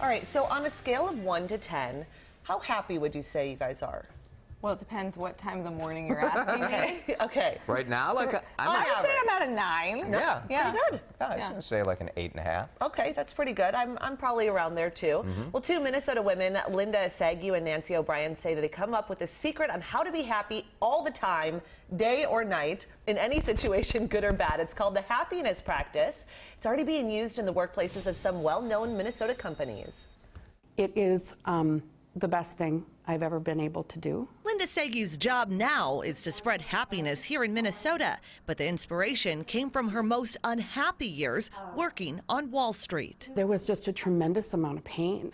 All right, so on a scale of 1 to 10, how happy would you say you guys are? Well, it depends what time of the morning you're asking me. Okay. Right now, like I would say about a 9. Yeah. Pretty good. Yeah, I was going to say like an 8.5. Okay, that's pretty good. I'm probably around there too. Well, two Minnesota women, Linda Saggau and Nancy O'Brien, say that they come up with a secret on how to be happy all the time, day or night, in any situation, good or bad. It's called the happiness practice. It's already being used in the workplaces of some well-known Minnesota companies. It is the best thing I've ever been able to do. Linda Saggau's job now is to spread happiness here in Minnesota, but the inspiration came from her most unhappy years working on Wall Street. There was just a tremendous amount of pain,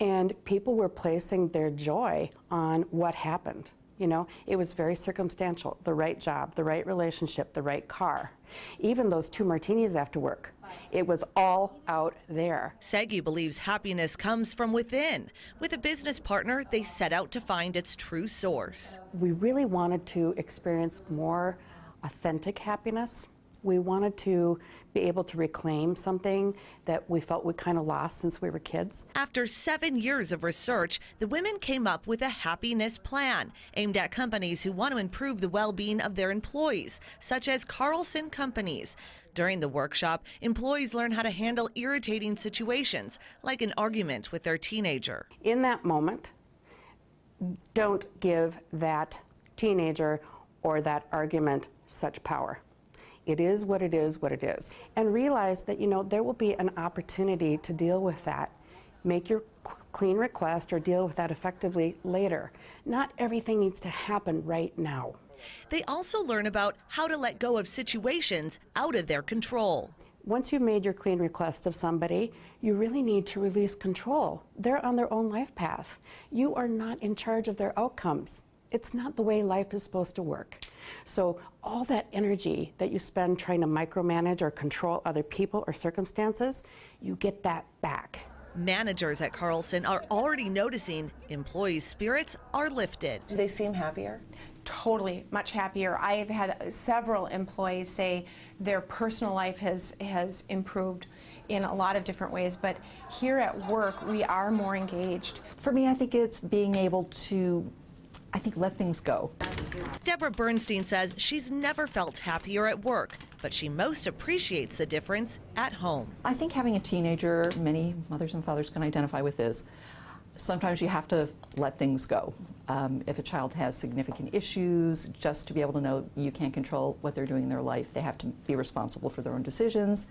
and people were placing their joy on what happened. You know, it was very circumstantial. The right job, the right relationship, the right car. Even those 2 martinis after work. It was all out there. Saggau believes happiness comes from within. With a business partner, they set out to find its true source. We really wanted to experience more authentic happiness. We wanted to be able to reclaim something that we felt we kind of lost since we were kids. After 7 years of research, the women came up with a happiness plan aimed at companies who want to improve the well-being of their employees, such as Carlson Companies. During the workshop, employees learn how to handle irritating situations, like an argument with their teenager. In that moment, don't give that teenager or that argument such power. It is what it is, what it is. And realize that, you know, there will be an opportunity to deal with that. Make your clean request or deal with that effectively later. Not everything needs to happen right now. They also learn about how to let go of situations out of their control. Once you've made your clean request of somebody, you really need to release control. They're on their own life path. You are not in charge of their outcomes. It's not the way life is supposed to work. So all that energy that you spend trying to micromanage or control other people or circumstances, you get that back. Managers at Carlson are already noticing employees' spirits are lifted. Do they seem happier? Totally, much happier. I've had several employees say their personal life has improved in a lot of different ways, but here at work we are more engaged. For me, I think it's being able to let things go. Deborah Bernstein says she's never felt happier at work, but she most appreciates the difference at home. I think having a teenager, many mothers and fathers can identify with this. Sometimes you have to let things go. If a child has significant issues, just to be able to know you can't control what they're doing in their life. They have to be responsible for their own decisions.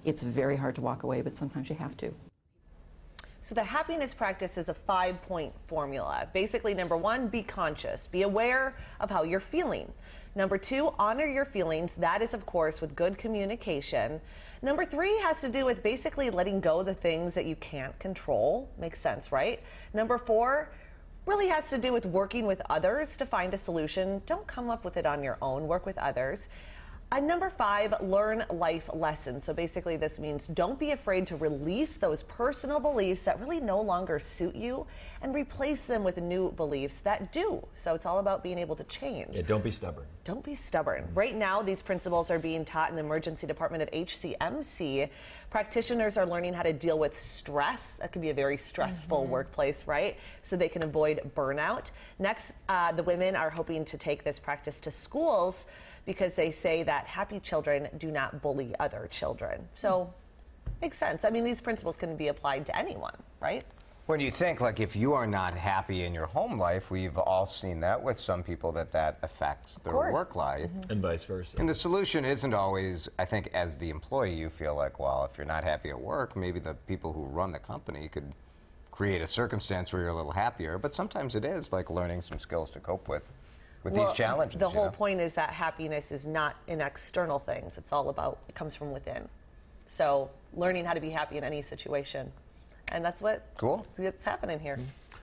It's very hard to walk away, but sometimes you have to. So the happiness practice is a 5-point formula. Basically, number 1, be conscious. Be aware of how you're feeling. Number 2, honor your feelings. That is, of course, with good communication. Number 3 has to do with basically letting go of the things that you can't control. Makes sense, right? Number 4 really has to do with working with others to find a solution. Don't come up with it on your own. Work with others. And number 5, learn life lessons. So basically this means don't be afraid to release those personal beliefs that really no longer suit you and replace them with new beliefs that do. So it's all about being able to change. Yeah, don't be stubborn. Don't be stubborn. Right now, these principles are being taught in the emergency department of HCMC. Practitioners are learning how to deal with stress. That could be a very stressful workplace, right? So they can avoid burnout. Next, the women are hoping to take this practice to schools because they say that happy children do not bully other children. So, makes sense. I mean, these principles can be applied to anyone, right? When you think, like, if you are not happy in your home life, we've all seen that with some people that affects their work life. And vice versa. And the solution isn't always, I think, as the employee, you feel like, well, if you're not happy at work, maybe the people who run the company could create a circumstance where you're a little happier. But sometimes it is like learning some skills to cope with these challenges. The whole point is that happiness is not in external things. It's all about, it comes from within. So learning how to be happy in any situation. And that's what's happening here.